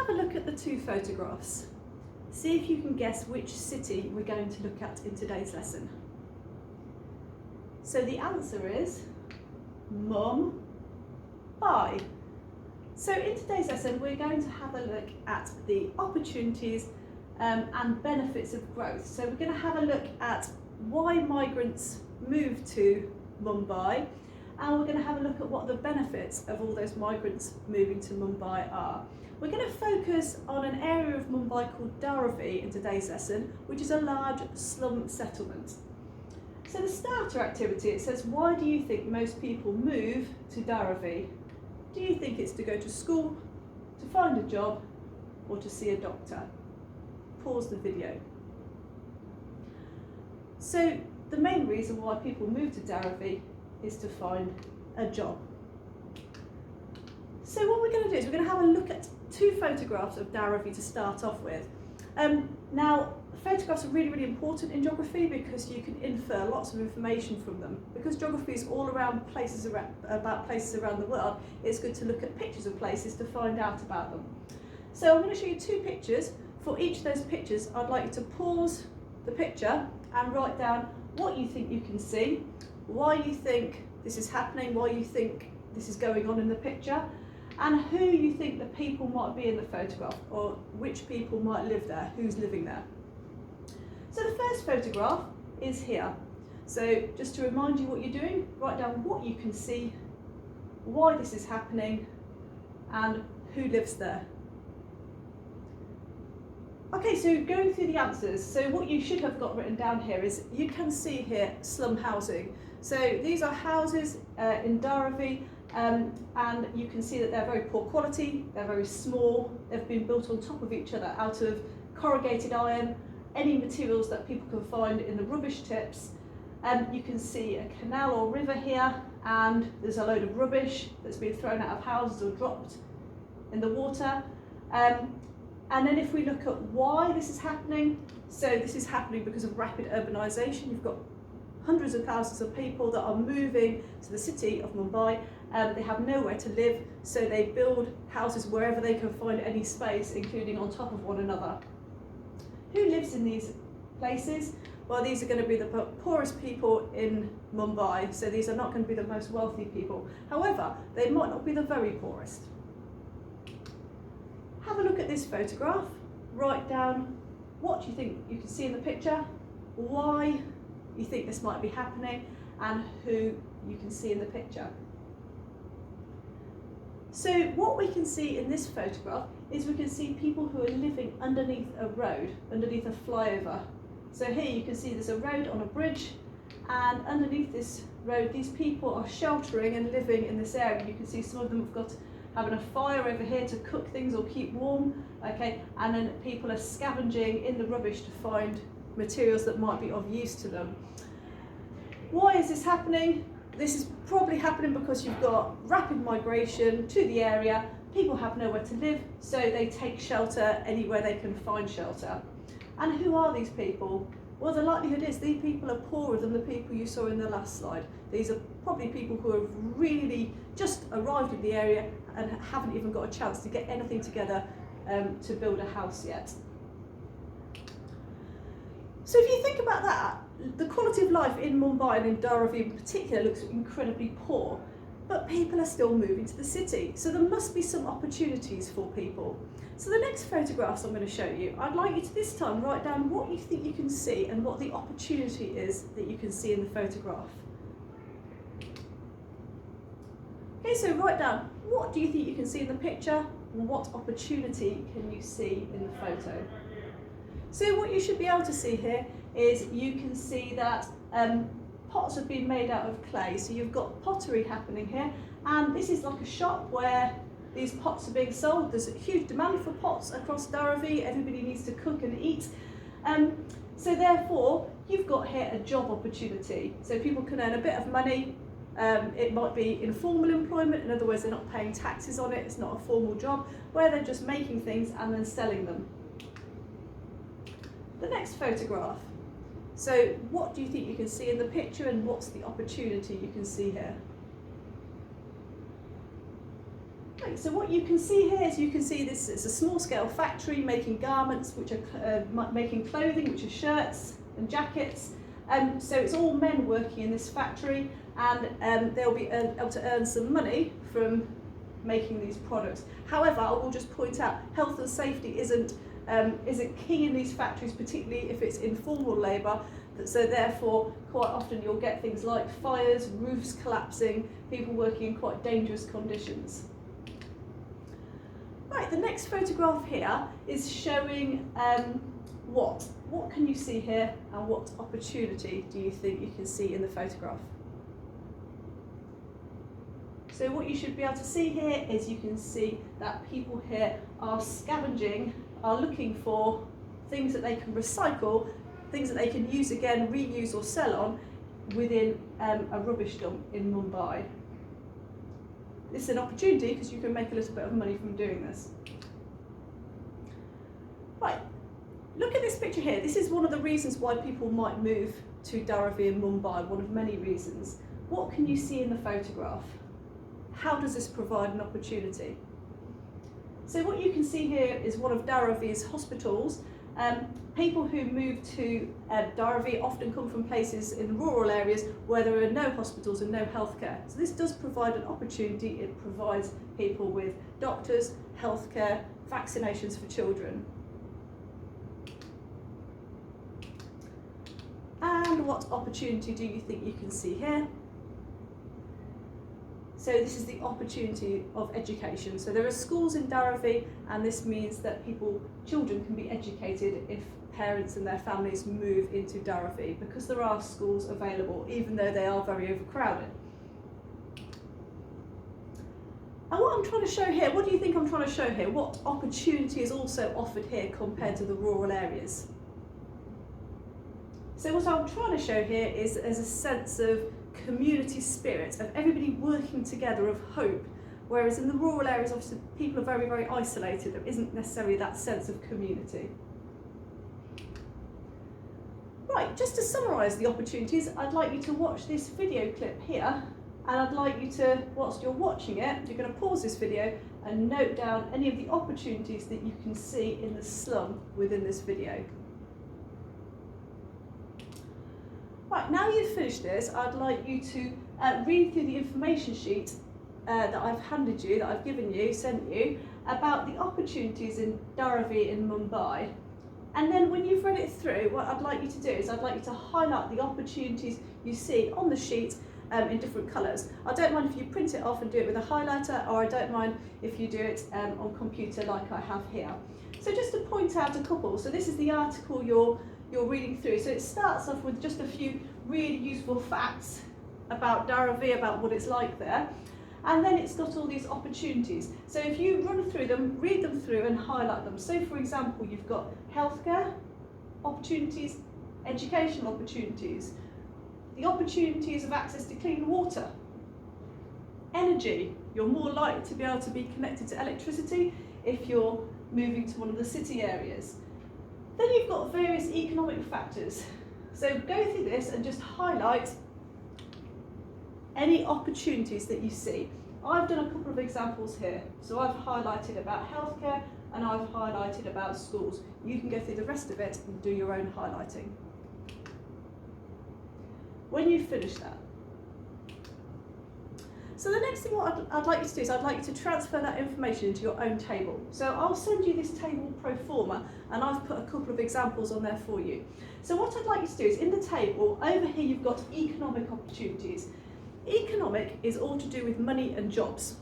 Have a look at the two photographs. See if you can guess which city we're going to look at in today's lesson. So the answer is Mumbai. So in today's lesson we're going to have a look at the opportunities and benefits of growth. So we're going to have a look at why migrants move to Mumbai, and we're going to have a look at what the benefits of all those migrants moving to Mumbai are. We're going to focus on an area of Mumbai called Dharavi in today's lesson, which is a large slum settlement. So the starter activity, it says, why do you think most people move to Dharavi? Do you think it's to go to school, to find a job, or to see a doctor? Pause the video. So the main reason why people move to Dharavi is to find a job. So what we're going to do is we're going to have a look at two photographs of Dharavi to start off with. Now, photographs are really important in geography because you can infer lots of information from them. Because geography is all around about places around the world, it's good to look at pictures of places to find out about them. So I'm going to show you two pictures. For each of those pictures, I'd like you to pause the picture and write down what you think you can see, why you think this is happening, why you think this is going on in the picture, and who you think the people might be in the photograph, or which people might live there, who's living there. So the first photograph is here. So just to remind you what you're doing, write down what you can see, why this is happening, and who lives there. Okay, so going through the answers, so what you should have got written down here is you can see here slum housing. So these are houses in Dharavi, and you can see that they're very poor quality, they're very small, they've been built on top of each other out of corrugated iron, any materials that people can find in the rubbish tips. You can see a canal or river here, and there's a load of rubbish that's been thrown out of houses or dropped in the water. And then if we look at why this is happening, so this is happening because of rapid urbanisation. You've got hundreds of thousands of people that are moving to the city of Mumbai. They have nowhere to live, so they build houses wherever they can find any space, including on top of one another. Who lives in these places? Well, these are going to be the poorest people in Mumbai, so these are not going to be the most wealthy people. However, they might not be the very poorest. Have a look at this photograph, write down what you think you can see in the picture, why you think this might be happening, and who you can see in the picture. So what we can see in this photograph is we can see people who are living underneath a road, underneath a flyover. So here you can see there's a road on a bridge, and underneath this road these people are sheltering and living in this area. You can see some of them have got having a fire over here to cook things or keep warm, okay, and then people are scavenging in the rubbish to find materials that might be of use to them. Why is this happening? This is probably happening because you've got rapid migration to the area, people have nowhere to live, so they take shelter anywhere they can find shelter. And who are these people? Well, the likelihood is these people are poorer than the people you saw in the last slide. These are probably people who have really just arrived in the area and haven't even got a chance to get anything together to build a house yet. So if you think about that, the quality of life in Mumbai and in Dharavi in particular looks incredibly poor, but people are still moving to the city. So there must be some opportunities for people. So the next photographs I'm going to show you, I'd like you to this time write down what you think you can see and what the opportunity is that you can see in the photograph. Okay, so write down what do you think you can see in the picture and what opportunity can you see in the photo. So what you should be able to see here is you can see that pots have been made out of clay. So you've got pottery happening here, and this is like a shop where these pots are being sold. There's a huge demand for pots across Dharavi. Everybody needs to cook and eat. So therefore, you've got here a job opportunity. So people can earn a bit of money. It might be informal employment, in other words, they're not paying taxes on it. It's not a formal job where they're just making things and then selling them. The next photograph. So what do you think you can see in the picture, and what's the opportunity you can see here? Right, so what you can see here is you can see this is a small scale factory making garments, which are making clothing, which are shirts and jackets. So it's all men working in this factory, and they'll be able to earn some money from making these products. However, I will just point out health and safety isn't key in these factories, particularly if it's informal labour. So therefore, quite often you'll get things like fires, roofs collapsing, people working in quite dangerous conditions. Right, the next photograph here is showing what can you see here, and what opportunity do you think you can see in the photograph? So what you should be able to see here is you can see that people here are scavenging, are looking for things that they can recycle, things that they can use again, reuse or sell on within a rubbish dump in Mumbai. This is an opportunity because you can make a little bit of money from doing this. Right, look at this picture here. This is one of the reasons why people might move to Dharavi in Mumbai, one of many reasons. What can you see in the photograph? How does this provide an opportunity? So what you can see here is one of Dharavi's hospitals. People who move to Dharavi often come from places in rural areas where there are no hospitals and no healthcare. So this does provide an opportunity. It provides people with doctors, healthcare, vaccinations for children. And what opportunity do you think you can see here? So this is the opportunity of education. So there are schools in Dharavi, and this means that children can be educated if parents and their families move into Dharavi, because there are schools available, even though they are very overcrowded. And what I'm trying to show here, what do you think I'm trying to show here? What opportunity is also offered here compared to the rural areas? So what I'm trying to show here is there's a sense of community spirit, of everybody working together, of hope, whereas in the rural areas obviously people are very, very isolated. There isn't necessarily that sense of community. Right, just to summarise the opportunities, I'd like you to watch this video clip here, and I'd like you to, whilst you're watching it, you're going to pause this video and note down any of the opportunities that you can see in the slum within this video. Right, now you've finished this, I'd like you to read through the information sheet that I've handed you, that I've given you, sent you, about the opportunities in Dharavi in Mumbai. And then when you've read it through, what I'd like you to do is I'd like you to highlight the opportunities you see on the sheet in different colours. I don't mind if you print it off and do it with a highlighter, or I don't mind if you do it on computer like I have here. So just to point out a couple, so this is the article you're reading through. So it starts off with just a few really useful facts about Dharavi, about what it's like there, and then it's got all these opportunities. So if you run through them, read them through and highlight them. So for example, you've got healthcare opportunities, educational opportunities, the opportunities of access to clean water, energy. You're more likely to be able to be connected to electricity if you're moving to one of the city areas. Then you've got various economic factors. So go through this and just highlight any opportunities that you see. I've done a couple of examples here. So I've highlighted about healthcare and I've highlighted about schools. You can go through the rest of it and do your own highlighting. When you've finished that. So the next thing what I'd like you to do is I'd like you to transfer that information into your own table. So I'll send you this table pro forma, and I've put a couple of examples on there for you. So what I'd like you to do is in the table, over here you've got economic opportunities. Economic is all to do with money and jobs.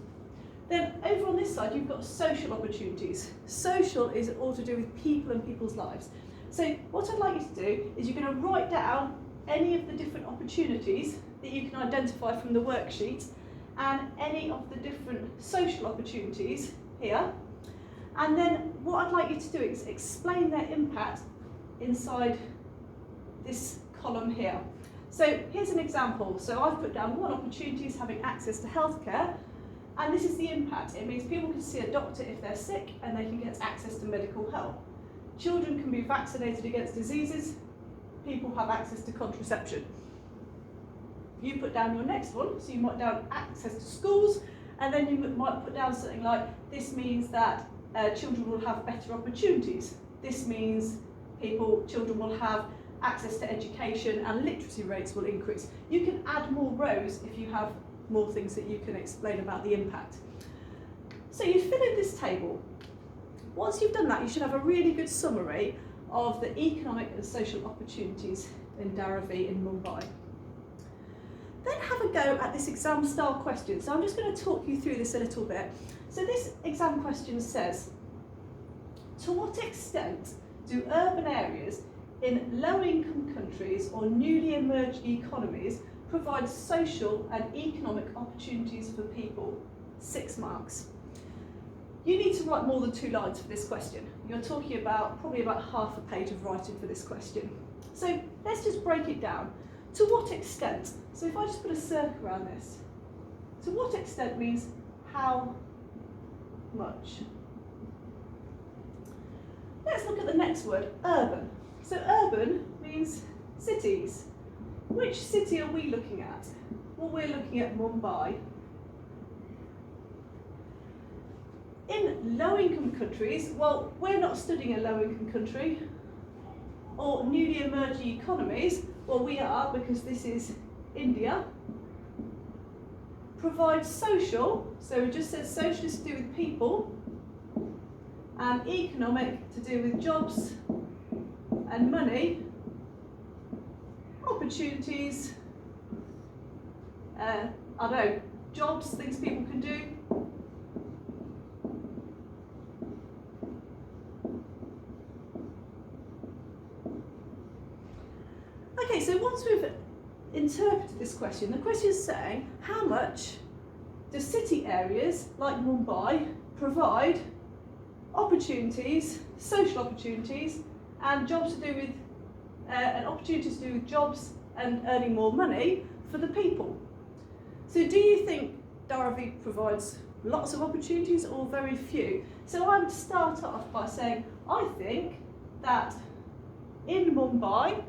Then over on this side you've got social opportunities. Social is all to do with people and people's lives. So what I'd like you to do is you're going to write down any of the different opportunities that you can identify from the worksheet, and any of the different social opportunities here. And then what I'd like you to do is explain their impact inside this column here. So here's an example. So I've put down one opportunity is having access to healthcare, and this is the impact. It means people can see a doctor if they're sick and they can get access to medical help. Children can be vaccinated against diseases. People have access to contraception. You put down your next one, so you might down access to schools, And then you might put down something like, this means that children will have better opportunities. This means children will have access to education and literacy rates will increase. You can add more rows if you have more things that you can explain about the impact. So you fill in this table. Once you've done that, you should have a really good summary of the economic and social opportunities in Dharavi in Mumbai. Then have a go at this exam style question. So I'm just going to talk you through this a little bit. So this exam question says, to what extent do urban areas in low-income countries or newly emerged economies provide social and economic opportunities for people? 6 marks. You need to write more than 2 lines for this question. You're talking about probably about half a page of writing for this question. So let's just break it down. To what extent? So if I just put a circle around this, to what extent means how much? Let's look at the next word, urban. So urban means cities. Which city are we looking at? Well, we're looking at Mumbai. In low-income countries, well, we're not studying a low-income country, or newly emerging economies, well, we are, because this is India. Provide social, so it just says social is to do with people, and economic to do with jobs and money, opportunities, I don't know, jobs, things people can do. Okay, so once we've interpreted this question, the question is saying, how much do city areas like Mumbai provide opportunities, social opportunities, and jobs to do with, and opportunities to do with jobs and earning more money for the people? So do you think Dharavi provides lots of opportunities or very few? So I would start off by saying, I think that in Mumbai,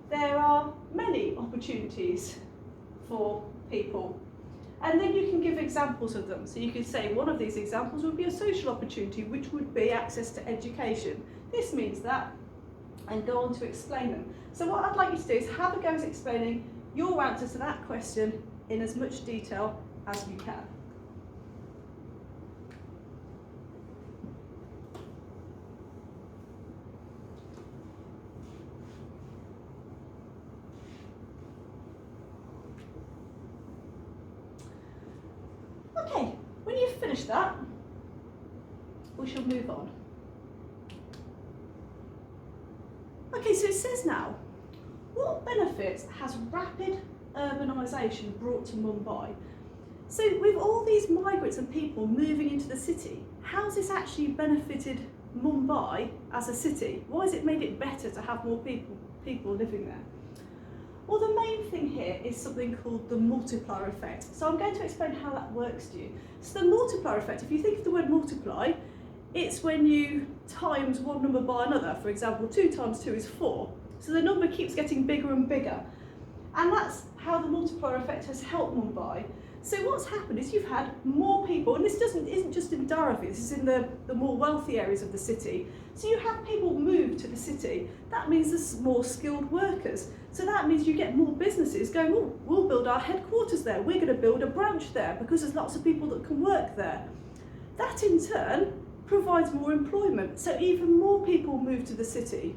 there are many opportunities for people. And then you can give examples of them. So you could say one of these examples would be a social opportunity, which would be access to education. This means that, and go on to explain them. So what I'd like you to do is have a go at explaining your answer to that question in as much detail as you can. Okay, when you've finished that, we shall move on. Okay, so it says now, what benefits has rapid urbanisation brought to Mumbai? So with all these migrants and people moving into the city, how's this actually benefited Mumbai as a city? Why has it made it better to have more people living there? Well, the main thing here is something called the multiplier effect. So I'm going to explain how that works to you. So the multiplier effect, if you think of the word multiply, it's when you times one number by another. For example, 2 times 2 is 4. So the number keeps getting bigger and bigger. And that's how the multiplier effect has helped Mumbai. So what's happened is you've had more people, and this isn't just in Dharavi, this is in the more wealthy areas of the city. So you have people move to the city. That means there's more skilled workers. So that means you get more businesses going, oh, we'll build our headquarters there. We're going to build a branch there because there's lots of people that can work there. That in turn provides more employment. So even more people move to the city.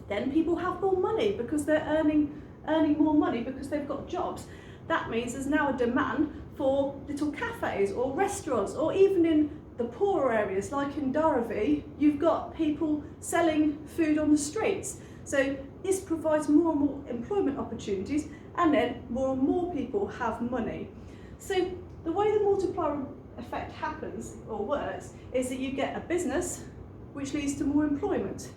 Then people have more money because they're earning more money because they've got jobs. That means there's now a demand for little cafes or restaurants, or even in the poorer areas like in Dharavi, you've got people selling food on the streets. So this provides more and more employment opportunities, and then more and more people have money. So the way the multiplier effect happens or works is that you get a business which leads to more employment.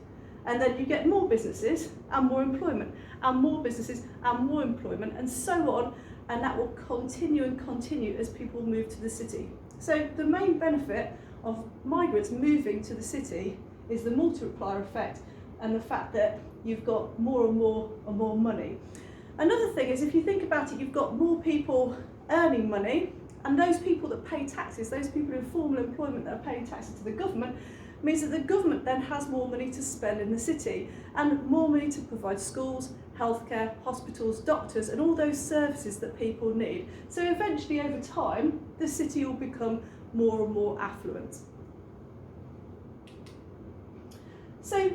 And then you get more businesses and more employment, and more businesses and more employment, and so on. And that will continue and continue as people move to the city. So the main benefit of migrants moving to the city is the multiplier effect and the fact that you've got more and more money. Another thing is, if you think about it, you've got more people earning money, And those people that pay taxes, those people in formal employment that are paying taxes to the government, means that the government then has more money to spend in the city and more money to provide schools, healthcare, hospitals, doctors and all those services that people need. So eventually over time the city will become more and more affluent. So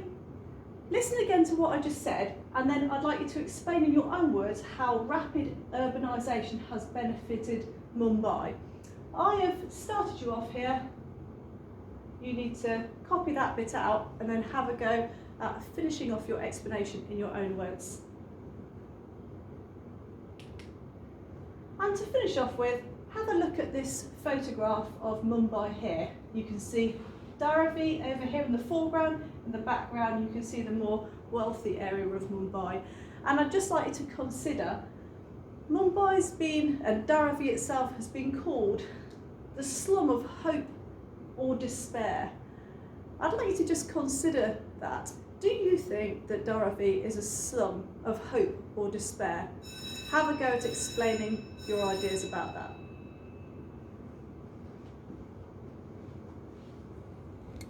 listen again to what I just said, and then I'd like you to explain in your own words how rapid urbanisation has benefited Mumbai. I have started you off here. You need to copy that bit out and then have a go at finishing off your explanation in your own words. And to finish off with, have a look at this photograph of Mumbai here. You can see Dharavi over here in the foreground. In the background you can see the more wealthy area of Mumbai. And I'd just like you to consider Mumbai's been, and Dharavi itself has been called the slum of hope or despair. I'd like you to just consider that. Do you think that Dharavi is a slum of hope or despair? Have a go at explaining your ideas about that.